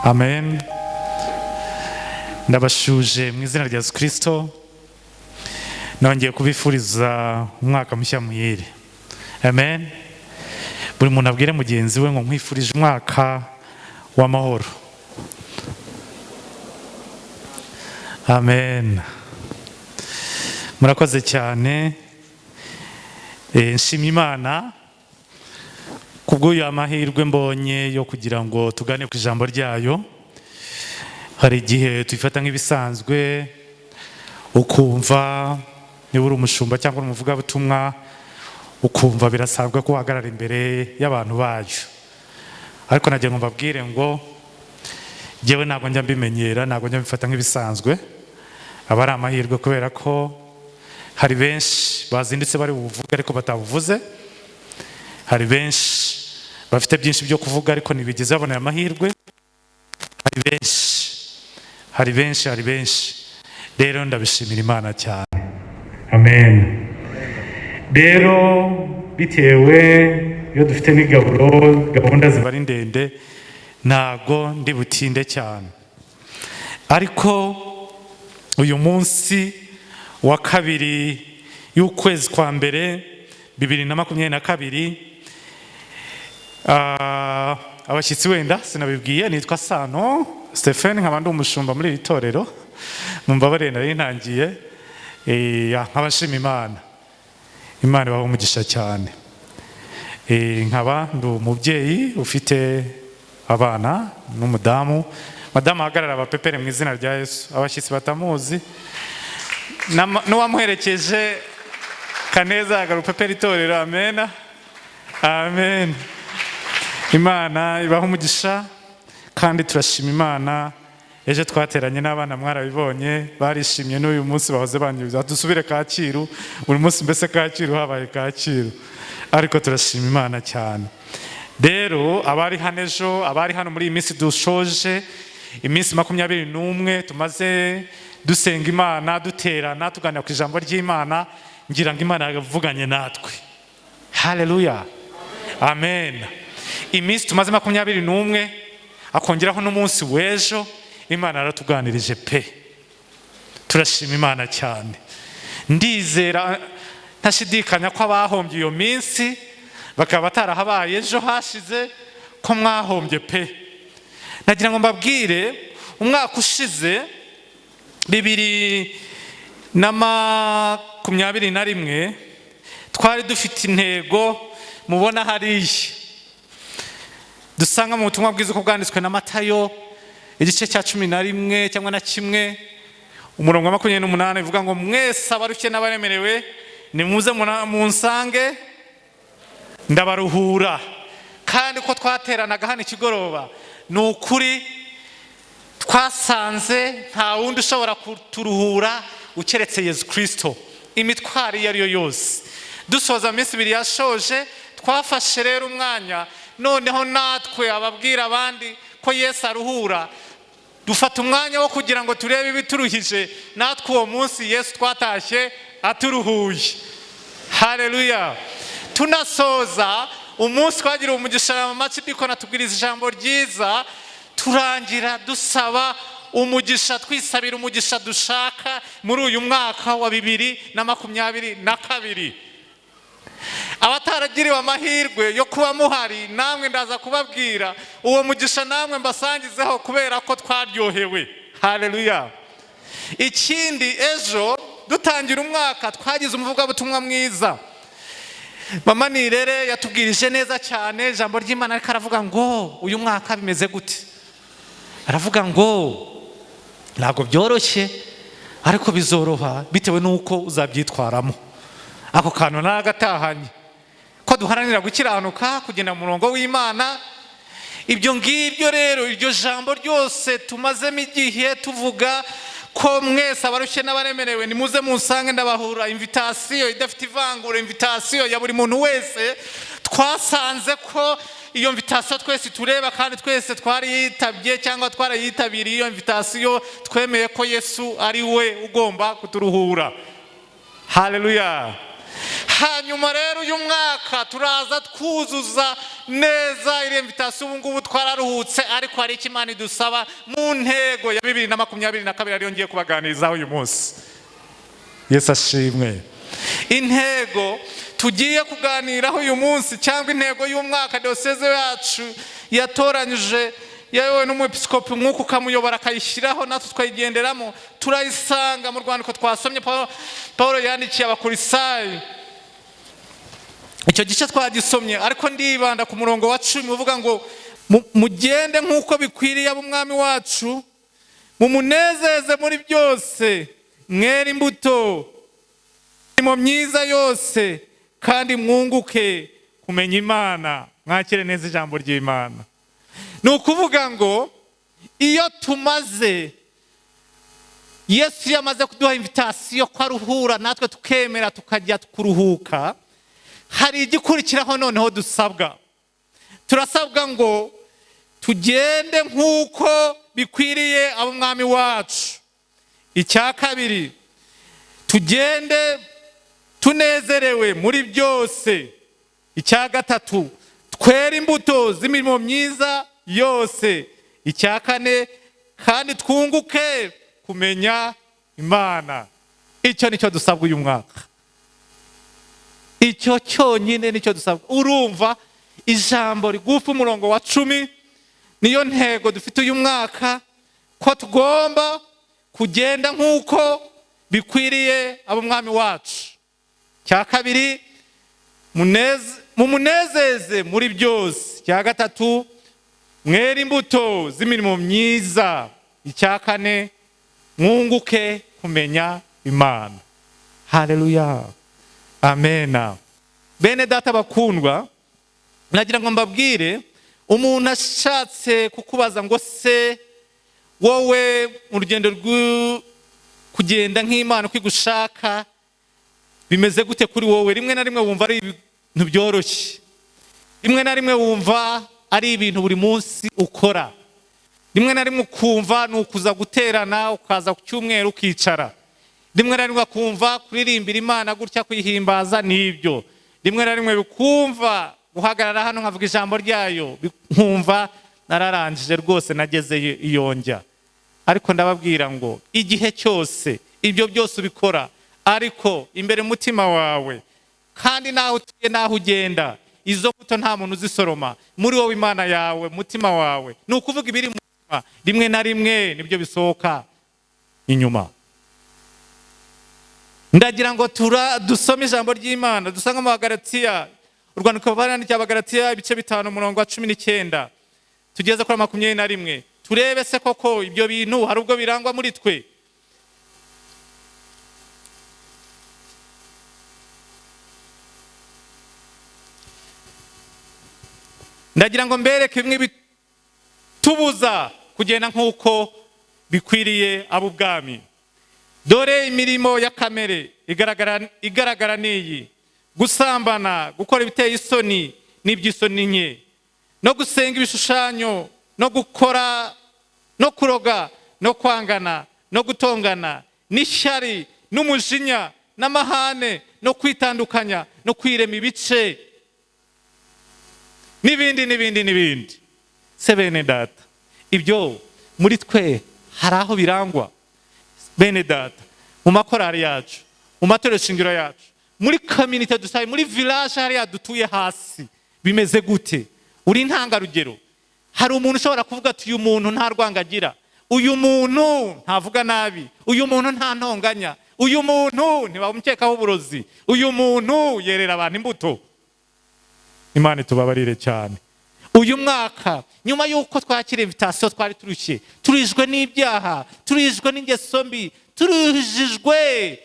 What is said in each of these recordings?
Amen. Ndabashuje mu izina rya Yesu Kristo. Nongeye kubifuriza umwaka mushya muhire. Amen. Buri muntu abwire mugenzi we ngo nkwifurije umwaka w'amahoro. Amen. Murakoze cyane. Nshimye Imana kubw'uyu amahirwe mbonye yo kugira ngo tugane ku ijambo ryayo. Hari igihe tuyifata nk'ibisanzwe ukumva niba uri umushumba cyangwa umuvugabutumwa ukumva birasanzwe ko uhagarara imbere y'abantu bayo, ariko nagira ngo mbabwire ngo jyewe ntabwo njya mbimenyera, ntabwo njya mbifata nk'ibisanzwe. Aba ari amahirwe kubera ko hari benshi bazindutse bari buvuge ariko batabuvuze, hari benshi bafite byinshi byo kuvuga ariko ntibigeze babonera amahirwe, hari benshi rero ndabishimira Imana cyane. Amen. Rero bitewe iyo dufite n'igaburo, gahunda ziba ari ndende, ntago ndi butinde cyane, ariko uyu munsi wa kabiri y'ukwezi kwa mbere 2022, abashyitsi wenda sinabibwiye, nitwa SAANO Stephen, nkaba ndi umushumba muri iri torero. Mumbabarire nari ntangiye, nkabashima Imana. Imana ibaha umugisha cyane. Nkaba ndi umubyeyi ufite abana n'umudamu. Madamu ahagarara abapepere mu izina rya Yesu, abashyitsi batamuzi n'uwamuherekeje Kaneza ahagarara upepere itorero. Amen. Amen. Imana ibaha umugisha kandi turashima Imana. Ejo twateranye n'abana mwarabibonye, barishimye n'uyu munsi bahoze banyuza dusubire Kacyiru. Buri munsi mbese Kacyiru habaye Kacyiru, ariko turashima Imana cyane. Rero abari hano ejo, abari hano muri iyi minsi dushoje iminsi 21 tumaze dusenga Imana, duterana, tuganira ku ijambo ry'Imana, ngira ngo Imana yavuganye natwe. Haleluya. Amen. Iminsi tumaze 21 akongeraho n'umunsi w'ejo, Imana yaratuganirije pe. Turashima Imana cyane. Ndizera ntashidikanya ko abahombye iyo minsi bakaba batarahabaye ejo hashize ko mwahombye pe. Nagira ngo mbabwire umwaka ushize 2021 twari dufite intego mubona hariya dusanga mu butumwa bwiza uko bwanditswe na Matayo igice cya 11 cyangwa na 1 umurongo wa 28 bivuga ngo mwese abarushye n'abaremerewe nimuze munsange ndabaruhura. Kandi ko twateranaga hano ikigoroba, ni ukuri twasanze nta wundi ushobora kuturuhura ukeretse Yesu Kristo imitwaro iyo ari yo yose. Dusoza iminsi 2 yashoje, twafashe rero umwanya noneho natwe ababwira abandi ko Yesu aruhura. Dufata umwanya wo kugira ngo turebe ibituruhije, natwe uwo munsi Yesu twatashye aturuhuye. Haleluya. Tunasoza umunsi twagira umugisha amacidiko natubwiriza ijambo ryiza, turangira dusaba umugisha, twisabira umugisha dushaka muri uyu mwaka wa 2022. Abataragiriwe amahirwe yo kuba muhari, namwe ndaza kubabwira uwo mugisha namwe mbasangizeho kubera ko twaryohewe. Haleluya. Ikindi, ejo dutangira umwaka twagize umuvugabutumwa mwiza. Mama Nirere yatubwirije neza cyane ijambo ry'Imana, ariko aravuga ngo uyu mwaka bimeze gute? Aravuga ngo ntabwo byoroshye ariko bizoroha bitewe nuko uzabyitwaramo. Ako kantu nagatahanye ko duharanira gukiranuka, kugenda mu murongo w'Imana. Ibyo ngibyo rero, iryo jambo ryose tumazemo igihe tuvuga ko mwese abarushye n'abaremerewe nimuze munsange ndabahura, invitation idafite ivangura, invitation ya buri muntu wese. Twasanze ko iyo invitation twese tureba kandi twese twari yitabye cyangwa twarayitabiriye iyo invitation, twemeye ko Yesu ari we ugomba kuturuhura. Haleluya. hanyuma rero uyu mwaka turaza twuzuza neza iri invitation. Ubu ngubu twararuhutse, ariko hari icyo Imana idusaba mu ntego ya 2022 ariyo ngiye kubaganirizaho uyu munsi. Yesu ashimwe. Intego tugiye kuganiraho uyu munsi, cyangwa intego y'umwaka diyoseze yacu yatoranyije yewe n'umwepiskopi nk'uko ukamuyobora akayishyiraho natwe twayigenderamo, turayisanga mu rwandiko twasomye Paulo yandikiye abakurisayi. Icyo gice twagisomye, ariko ndibanda ku murongo wa 10 uvuga ngo mugende nk'uko bikwiriye ab'umwami wacu, mumunezeze muri byose, mwere imbuto mu myiza yose, kandi mwunguke kumenya Imana. Mwakire neza ijambo ry'Imana. Ni ukuvuga ngo iyo tumaze, Yesu yamaze kuduha invitation ko aruhura natwe tukemera tukajya kuruhuka, hari igikurikiraho noneho dusabwa. Turasabwa ngo tugende nk'uko bikwiriye ab'umwami wacu. Icya kabiri, tugende tunezerewe muri byose. Icya gatatu, twere imbuto z'imirimo myiza yose. Icya kane, kandi twunguke kumenya Imana. Icyo nicyo dusabwa uyu mwaka. Icyo cyonyine nicyo dusabwa. Urumva ijambo rigufi umurongo wa 10 niyo ntego dufite uyu mwaka, ko tugomba kugenda nk'uko bikwiriye ab'umwami wacu. Cya kabiri, mumunezeze muri byose. Cya gatatu, mwere imbuto z'imirimo myiza. Icya kane, mwunguke kumenya Imana. Haleluya, amena. Bene data bakundwa, nagira ngo mbabwire, umuntu ashatse kukubaza ngo se wowe mu rugendo kugenda nk'Imana kwigushaka bimeze gute kuri wowe? Rimwe na rimwe wumva ari ibintu byoroshye, rimwe na rimwe wumva ari ibintu buri munsi ukora, rimwe na rimwe ukumva ni ukuza guterana ukaza ku cyumweru ukicara, rimwe na rimwe ukumva kuririmbira Imana gutya kuyihimbaza n'ibyo, rimwe na rimwe bikumva guhagarara hano nkavuga ijambo ryayo nkumva nararangije rwose nageze iyonjya. Ariko ndababwira ngo igihe cyose ibyo byose ubikora, ariko imbere mutima wawe kandi naho utuye naho ugenda, izo mbuto nta muntu uzisoroma. Muri wowe Imana yawe, mutima wawe, ni ukuvuga ibiri mu mutima, rimwe na rimwe nibyo bisohoka inyuma. Ndagira ngo dusome ijambo ry'Imana dusanga mu Bagalatiya, urwandiko rwandikiye Abagalatiya ibice 5 umurongo wa 19 tugeze kuri 21. Turebe se koko ibyo bintu hari ubwo birangwa muri twe. Ndagira ngo mbereke bimwe bitubuza kugenda nk'uko bikwiriye ab'ubwami. Dore imirimo ya kamere igaragara n'iyi: gusambana, gukora ibiteye isoni n'iby'isoni nke, no gusenga ibishushanyo, no gukora, no kuroga, no kwangana, no gutongana, n'ishyari, n'umujinya, n'amahane, no kwitandukanya, no kwirema ibice, n'ibindi. Se bene data, ibyo muri twe hari aho birangwa. Bene data, mu makorari yacu, mu matorero shingiro yacu, muri community dusaye, muri village hariya dutuye hasi, bimeze gute? Uri intangarugero. Hari umuntu ushobora kuvuga ati uyu muntu nta rwangagira, uyu muntu ntavuga nabi, uyu muntu nta ntonganya, uyu muntu ntibamukekaho uburozi, uyu muntu yerera abantu imbuto. Imana itubabarire cyane. Uyu mwaka nyuma yuko twakira invitation twari turushye, turijwe n'ibyaha, turijwe n'ingeso mbi, turijijwe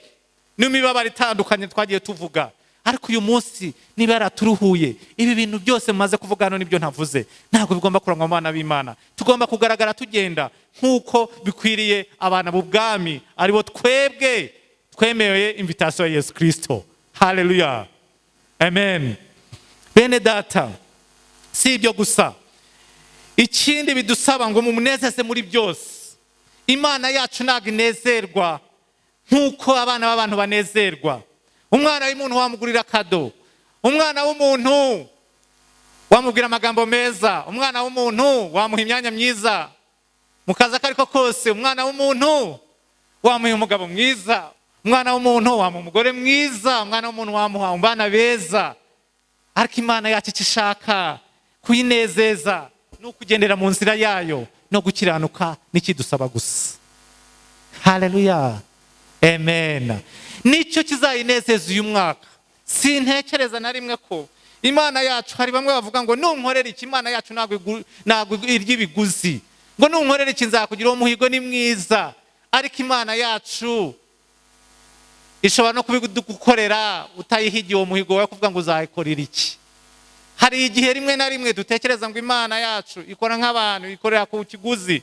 n'imibabaro itandukanye twagiye tuvuga. Ariko uyu munsi niba yaraturuhuye, ibi bintu byose maze kuvuga hano nibyo ntavuze, ntabwo bigomba kurangwa mu bana b'Imana. Tugomba kugaragara tugenda nk'uko bikwiriye abana b'ubwami, aribo twebwe twemeye invitation ya Yesu Kristo. Haleluya, amen. Bene data, si ibyo gusa, ikindi bidusaba ngo mumunezeze muri byose. Imana yacu ntabwo inezerwa nk'uko abana b'abantu banezerwa. umwana w'umuntu wamugurira kado, umwana w'umuntu wamubwira amagambo meza, umwana w'umuntu wamuha imyanya myiza mu kazi akariko kose, umwana w'umuntu wamuha umugabo mwiza, umwana w'umuntu wamuha umugore mwiza, umwana w'umuntu wamuha abana beza. Ariko Imana yacu icyo ishaka kuyinezeza ni ukugendera mu nzira yayo no gukiranuka n'ikidusaba gusa. Haleluya, amen. Nicyo kizayinezeza uyu mwaka. Sintekereza na rimwe ko Imana yacu, hari bamwe bavuga ngo nunkorera iki, Imana yacu ntabwo irya ibiguzi, ngo nunkorera iki nzakugira uwo muhigo ni mwiza. Ariko Imana yacu ishobora no kubigukorera utayihigiye uwo muhigo wawe, kuvuga ngo uzayikorera iki. Hari igihe rimwe na rimwe dutekereza ngo Imana yacu ikora nk'abantu, ikorera ku kiguzi.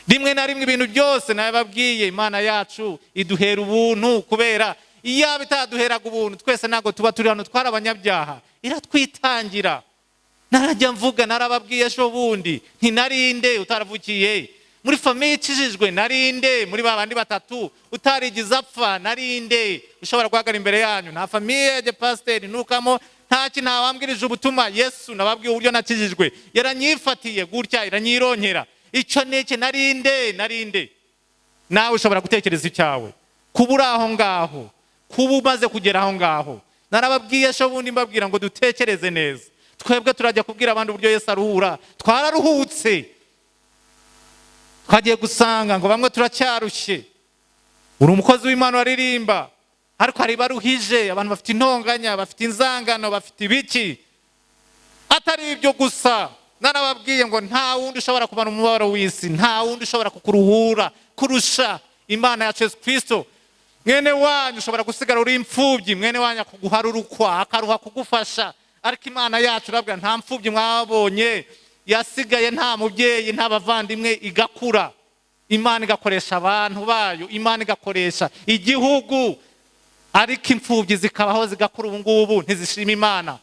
Rimwe na rimwe ibintu byose nababwiye, Imana yacu iduhera ubuntu, kubera iyaba itaduheraga ubuntu twese ntabwo tuba turi hano, twari abanyabyaha. Iratwitangira. Narajya mvuga, narababwiye ejo bundi nti narinde utaravukiye muri famiye ikijijwe, narinde muri babandi batatu utarigize apfa, narinde ushobora guhagarara imbere yanyu nta famiye ya pasiteri nukamo, ntaki ntawambwirije ubutumwa. Yesu nababwiye uburyo nakijijwe, yaranyifatiye gutya iranyironkera. Icyo niki, narinde. Nawe ushobora gutekereza icyawe, kuba uri aho ngaho, kuba umaze kugera aho ngaho. Narababwiye ejo bundi mbabwira ngo dutekereze neza. Twebwe turajya kubwira abandi uburyo Yesu aruhura, twararuhutse. Twagiye gusanga ngo bamwe turacyarushye. Uri umukozi w'Imana waririmba, ariko hari baruhije, abantu bafite intonganya, bafite inzangano, bafite ibiki. Atari ibyo gusa, narababwiye ngo nta wundi ushobora kubana umubabaro w'isi, nta wundi ushobora kukuruhura kurusha Imana yacu Yesu Kristo. Mwene wanyu ushobora gusigara uri imfubyi, mwene wanyu akuguharurukwa akaruha kugufasha. Ariko Imana yacu urabwira nta mfubyi mwabonye yasigaye, nta mubyeyi, nta bavandimwe, igakura. Imana igakoresha abantu bayo, Imana igakoresha igihugu, ariko imfubyi zikabaho zigakura. Ubu ngubu ntizishima Imana.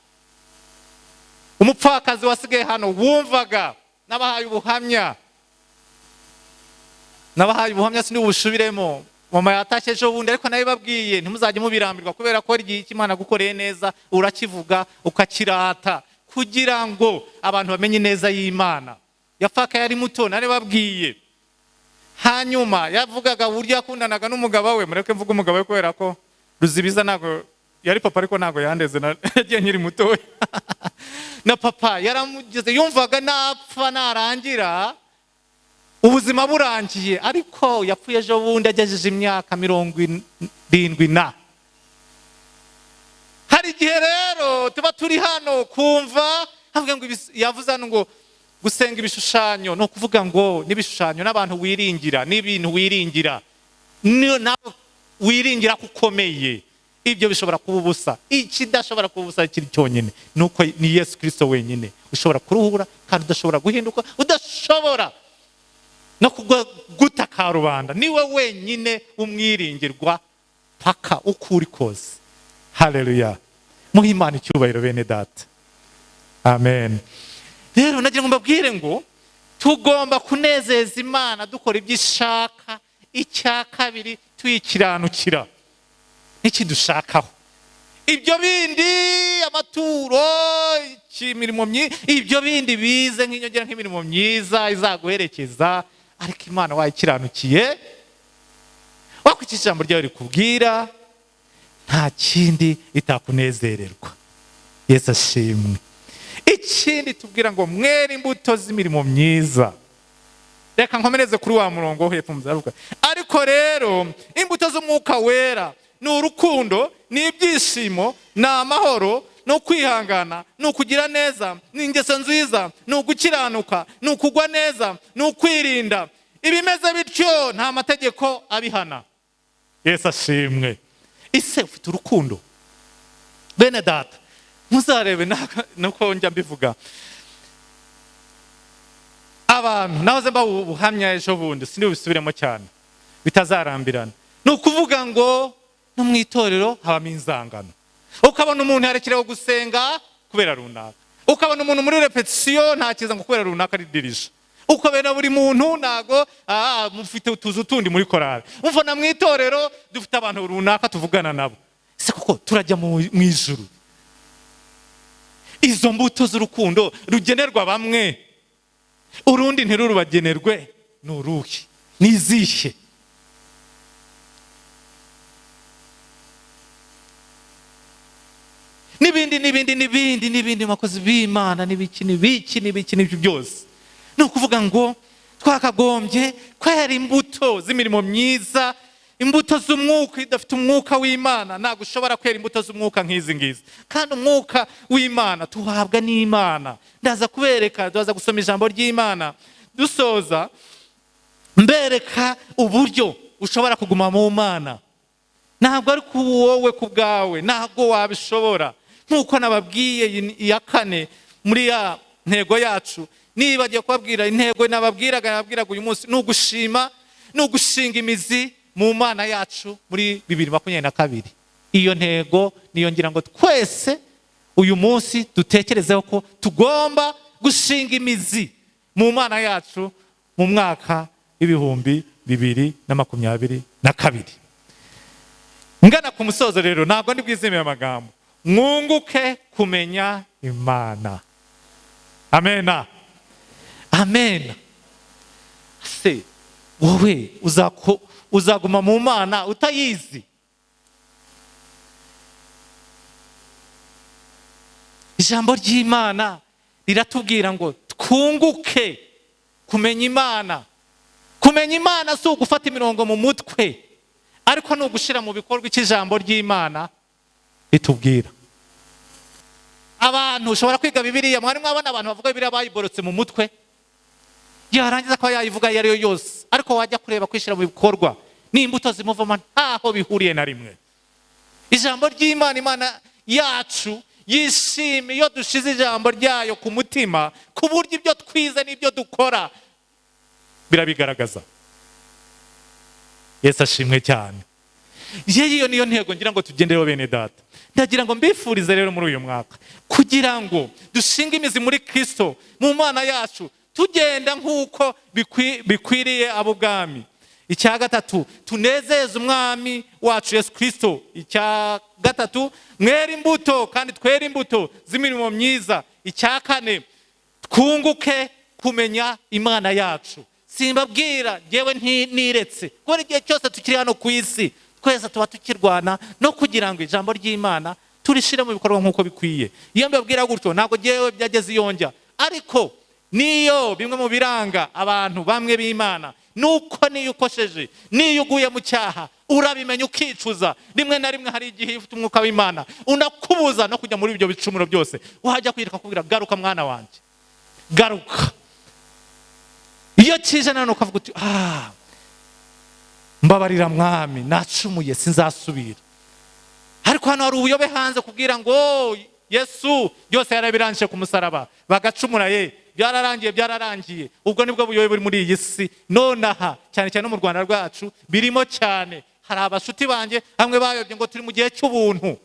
Umupfakazi wasigaye hano wumvaga, nabahaye ubuhamya sindi bushubiremo. Mama yatashye ejo bundi, ariko nawe babwiye ntimuzajye mubirambirwa, kubera ko igihe Imana gukoreye neza urakivuga ukakirata, kugira ngo abantu bamenye neza y'Imana. Yapfaka yari muto, nare babwiye. Hanyuma yavugaga uburyo yakundanaga n'umugabo we. Mureke mvuga umugabo we kubera ko Ruzibiza ntago yari papa, ariko ntago yandeze, nagiye nkiri muto. Na papa yaramugeze, yumvaga napfa narangira ubuzima burangiye, ariko yapfuye ejo bundi agejeje imyaka 70. Hari igihe rero tuba turi hano kumva havuga ngo yavuze hano ngo gusenga ibishushanyo, no kuvuga ngo n'ibishushanyo n'abantu wiringira, n'ibintu wiringira, nawe wiringira kukomeye, ibyo bishobora kuba ubusa. Ikidashobora kuba ubusa kiri cyonyine nuko ni Yesu Kristo wenyine ushobora kuruhura, kandi udashobora guhinduka, udashobora no gutaka rubanda. Niwe wenyine umwiringirwa paka ukuri kose. Haleluya, muhe Imana icyubahiro bene data, amen. Rero nagira ngo mbabwire ngo tugomba kunezeza Imana dukora ibyo ishaka. Icya kabiri, tuyikiranukira n'ikidushakaho. Ibyo bindi, amaturo, imirimo myiza, ibyo bindi bize nk'inyongera nk'imirimo myiza izaguherekeza. Ariko Imana wayikiranukiye, wakurikije ijambo ryawe rikubwira, nta kindi itakunezererwa. Yesu ashimwe. Ikindi tubwira ngo mwere imbuto z'imirimo myiza. Reka nkomereze kuri wa murongo wo hepfo muzaruka. Ariko rero imbuto z'umwuka wera ni urukundo, ni ibyishimo, ni amahoro, ni ukwihangana, ni ukugira neza, ni ingeso nziza, ni ugukiranuka, ni ukugwa neza, ni ukwirinda. Ibimeze bityo nta mategeko abihana. Yesu ashimwe. Ise ufite urukundo bene data, muzarebe nuko njya mbivuga. Abantu nahoze mba ubuhamya ejo bundi, sindi bisubiremo cyane bitazarambirana. Ni ukuvuga ngo no mu itorero habamo inzangano. Ukabona umuntu yarekerewe gusenga kubera runaka, ukabona umuntu muri repetition ntakiza ngo kubera runaka ari dirije, ukabona buri muntu nago mufite utuzu tundi muri korali. Umva na mu itorero dufite abantu runaka tuvugana nabo. se koko turajya mu ijuru? Izo mbuto z'urukundo rugenerwa bamwe, urundi ntirurubagenerwe, ni uruhe? Ni izihe? N'ibindi makozi b'Imana n'ibiki byose. Ni ukuvuga ngo twakagombye kwera imbuto z'imirimo myiza, imbuto z'umwuka. Idafite umwuka w'Imana ntabwo ushobora kwera imbuto z'umwuka nk'izi ngizi. Kandi umwuka w'Imana tuhabwa n'Imana. Ndaza kubereka, ndaza gusoma ijambo ry'Imana dusoza, mbereka uburyo ushobora kuguma mu Mana. Ntabwo ari wowe ku bwawe, ntabwo wabishobora. Nk'uko nababwiye iya kane muri ya ntego yacu, nibagiye kubabwira intego nababwiraga uyu munsi, ni ugushima, ni ugushinga imizi mu Mana yacu muri 2022. Iyo ntego niyo ngira ngo twese uyu munsi dutekerezeho ko tugomba gushinga imizi mu Mana yacu mu mwaka w'ibihumbi 2022. Ngana ku musozo rero, ntabwo ndi bwizemeye amagambo. Mwunguke kumenya Imana. Amena. Amen. Se wowe uzaguma mu Mana utayizi? Ijambo ry'Imana riratubwira ngo twunguke kumenya Imana. Kumenya Imana si ugufata imirongo mu mutwe, ariko ni ugushira mu bikorwa icyo ijambo ry'Imana ritubwira. Abantu ushobora kwiga Bibiliya, mwari mwabona abantu bavuga Bibiliya bayiborotse mu mutwe, yarangiza ko yayivuga iyo ari yo yose, ariko wajya kureba kwishira mu bikorwa n'imbuto zimuvamo ntaho bihuriye na rimwe. Ijambo ry'Imana, Imana yacu yishimiye iyo dushize ijambo ryayo ku mutima, ku buryo ibyo twize n'ibyo dukora birabigaragaza. Yesu ashimwe cyane. Iyo niyo ntego ngira ngo tugendereho bene data. Ndagira ngo mbifurize rero muri uyu mwaka kugira ngo dushinge imizi muri Kristo mu Mana yacu, tugenda nk'uko bikwiriye ubwami. Icya gatatu, tunezeze umwami wacu Yesu Kristo. Icya gatatu, mwere imbuto kandi twere imbuto z'imirimo myiza. Icya kane, twunguke kumenya Imana yacu. Simbabwira yewe ntiretse, kuko igihe cyose tukiri hano ku isi twese tuba tukirwana no kugira ngo ijambo ry'Imana turishire mu bikorwa nk'uko bikwiye. Iyo mbabwira gutyo ntabwo yewe byageze iyonja, ariko niyo bimwe mu biranga abantu bamwe b'Imana, nuko niyo ukosheje, niyo uguye mu cyaha urabimenya ukicuza. Rimwe na rimwe hari igihe ufite umwuka w'Imana unakubuza no kujya muri ibyo bicumuro byose, wajya kwirika kubwira garuka mwana wanjye, garuka. Iyo kije nano ukavuga uti mbabarira mwami, nacumuye sinzasubira. Ariko hano hari ubuyobe hanze kubwira ngo Yesu byose yarabirangije ku musaraba, bagacumura byararangiye. Ubwo nibwo buyobe buri muri iyi si nonaha, cyane cyane no mu Rwanda rwacu birimo cyane. Hari abashuti banjye hamwe bayobye ngo turi mu gihe cy'ubuntu.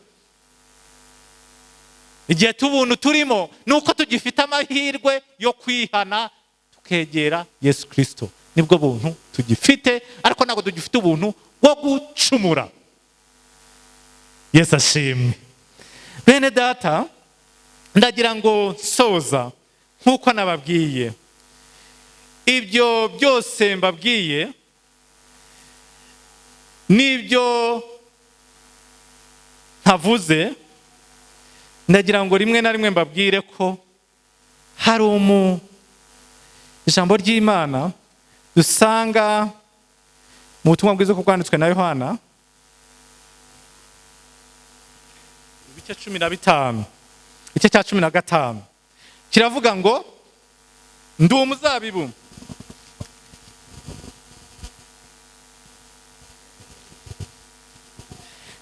Igihe cy'ubuntu turimo nuko tugifite amahirwe yo kwihana tukegera Yesu Kristo. Nibwo buntu tugifite, ariko ntabwo tugifite ubuntu bwo gucumura. Yesu ashimwe. Bene data, ndagira ngo soza nk'uko nababwiye. Ibyo byose mbabwiye nibyo ntavuze. Ndagira ngo rimwe na rimwe mbabwire ko hari ijambo ry'Imana dusanga mu butumwa bwiza uko bwanditswe na Yohana, ibice 15, igice cya 15, kiravuga ngo ndi umuzabibu,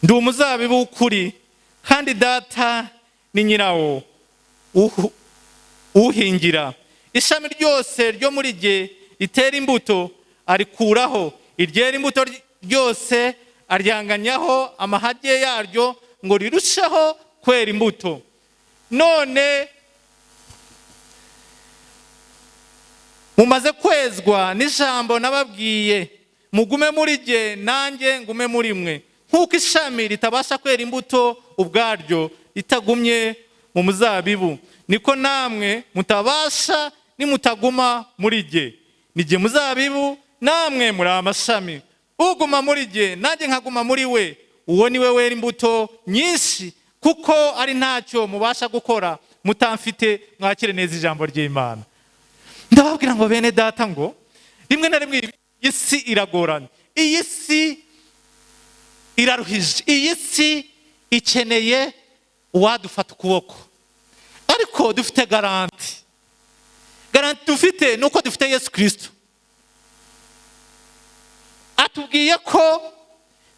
ndi umuzabibu w'ukuri, kandi data ni nyirawo uhingira. Ishami ryose ryo muri jye ritera imbuto arikuraho, iryera imbuto ryose aryanganyaho amahage yaryo ngo rirusheho kwera imbuto. None mumaze kwezwa n'ijambo nababwiye, mugume muri jye nanjye ngume muri mwe. nk'uko ishami ritabasha kwera imbuto ubwaryo ritagumye mu muzabibu, niko namwe mutabasha nimutaguma muri jye. Ni jye muzabibu, namwe muri amashami. Uguma muri jye nanjye nkaguma muri we, uwo ni we wera imbuto nyinshi, kuko ari ntacyo mubasha gukora mutamfite. Mwakire neza ijambo ry'Imana. Ndababwira ngo bene data, ngo rimwe na rimwe iyi si iragoranye, iyi si iraruhije, iyi si ikeneye uwadufata ukuboko, ariko dufite garanti dufite nuko dufite Yesu Kristo. Atubwiye ko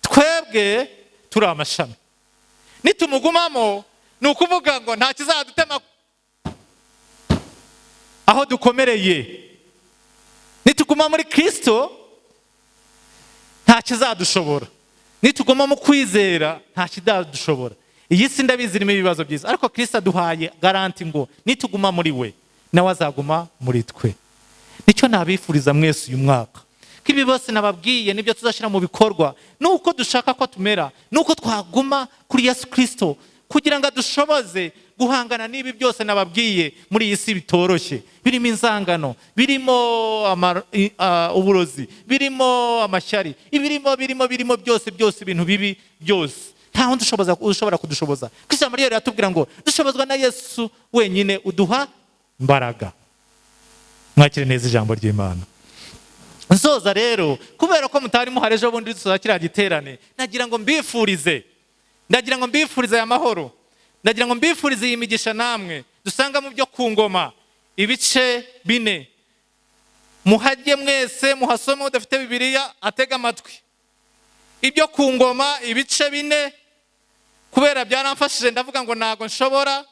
twebwe turi amashami, nitumugumamo ni ukuvuga ngo nta kizadutema aho dukomereye. Nituguma muri Kristo nta kizadushobora, nituguma mu kwizera nta kizadushobora. Iyi si ndabizi irimo ibibazo byiza, ariko Kristo aduhaye garanti ngo nituguma muri we nawe azaguma muri twe. Nicyo nabifuriza mwese uyu mwaka, ko ibi bose nababwiye nibyo tuzashyira mu bikorwa, nuko dushaka ko tumera, nuko twaguma kuri Yesu Kristo kugira ngo adushoboze guhangana n'ibi byose nababwiye muri iyi si bitoroshye, birimo inzangano, birimo uburozi, birimo amashyari, birimo byose ibintu bibi byose. Nta wundi ushobora kudushoboza. Kristo muri rero yatubwira ngo dushobozwa na Yesu wenyine uduha imbaraga. Mwakire neza ijambo ry'Imana. Nsoza rero, kubera ko mutari muhari ejo bundi dusoza kiriya giterane, ndagira ngo mbifurize aya mahoro, ndagira ngo mbifurize iyi migisha namwe dusanga mu byo ku ngoma ibice 4. Muhajye mwese muhasome, udafite Bibiliya atega amatwi. Ibyo ku ngoma ibice 4, kubera byaramfashije ndavuga ngo ntago nshobora.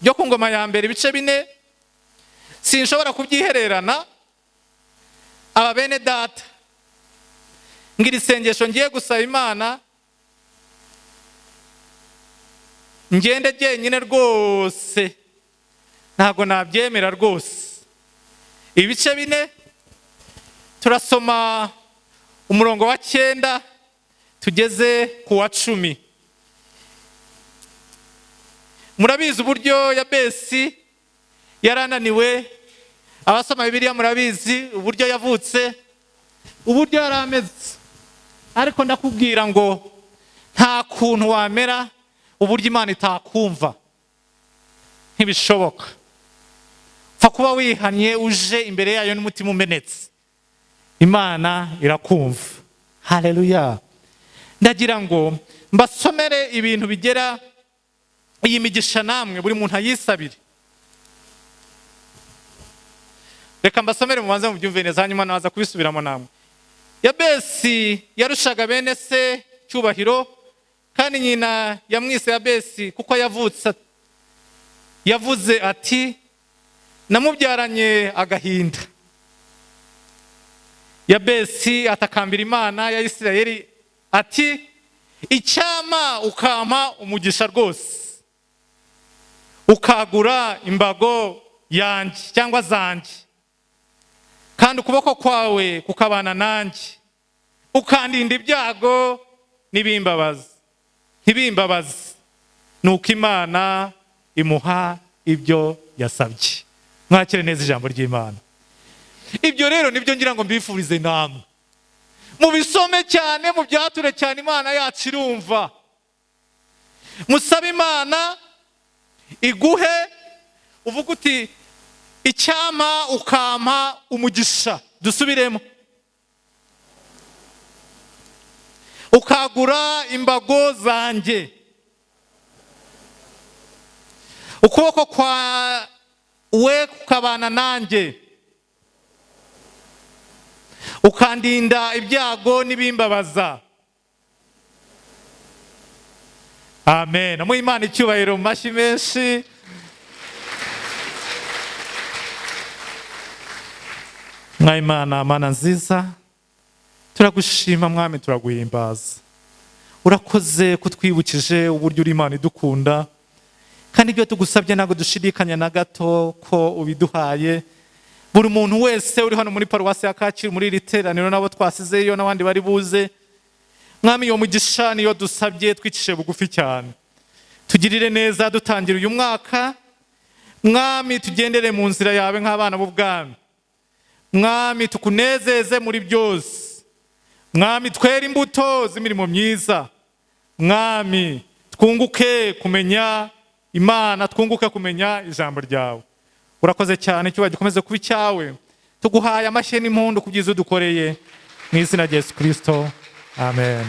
Byo ku ngoma ya mbere ibice 4 sinshobora kubyihererana. Aba bene data, ngira isengesho ngiye gusaba Imana, ngende jyenyine rwose, ntago nabyemera rwose. Ibice 4 turasoma umurongo wa 9 tugeze ku wa 10. Murabizi uburyo Yabesi yarananiwe, abasoma Bibiliya murabizi uburyo yavutse, uburyo yarameze. Ariko ndakubwira ngo nta kuntu wamera uburyo Imana itakumva, ntibishoboka. Pfa kuba wihanye uje imbere yayo n'umutima umenetse, Imana irakumva. Haleluya. Ndagira ngo mbasomere ibintu bigera iyi migisha namwe buri muntu ayisabire. Reka mbasomere mubanze mubyumve neza, hanyuma naza kubisubiramo namwe. Yabesi yarushaga bene se cyubahiro, kandi nyina yamwise Yabesi kuko yavutse. Yavuze ati, namubyaranye agahinda. Yabesi atakambira Imana ya Isirayeli ati, icyama ukampa umugisha rwose, ukagura imbago yanjye cyangwa zanjye, kandi ukuboko kwawe kukabana nanjye, ukandinda ibyago ntibimbabaze. Nuko Imana imuha ibyo yasabye. Mwakire neza ijambo ry'Imana. Ibyo rero nibyo ngira ngo mbifurize namwe, mubisome cyane, mubyature cyane. Imana yacu irumva. Musabe Imana iguhe, uvuga uti icyama ukampa umugisha. Dusubiremo. Ukagura imbago zanjye, ukuboko kwawe kukabana nanjye, ukandinda ibyago ntibimbabaza. Amen. Mu Imana icyubahiro, mu mashyi menshi. Mwami Mana, Mana nziza, turagushima Mwami, turaguhimbaza. Urakoze kutwibukije uburyo uri Imana idukunda, kandi ibyo tugusabye ntabwo dushidikanya na gato ko ubiduhaye. Buri muntu wese uri hano muri paruwasi ya Kacyiru muri iri teraniro, nabo twasizeyo n'abandi bari buze, mwami iyo mugisha niyo dusabye twicishije bugufi cyane. Tugirire neza dutangira uyu mwaka, mwami tugendere mu nzira yawe nk'abana b'ubwami. Mwami tukunezeze muri byose. Mwami twere imbuto z'imirimo myiza. Mwami twunguke kumenya Imana, twunguke kumenya ijambo ryawe. Urakoze cyane, icyubahiro gikomeze kuba icyawe. Tuguhaye amashyi n'impundu ku byiza udukoreye mu izina rya Yesu Kristo. Amen.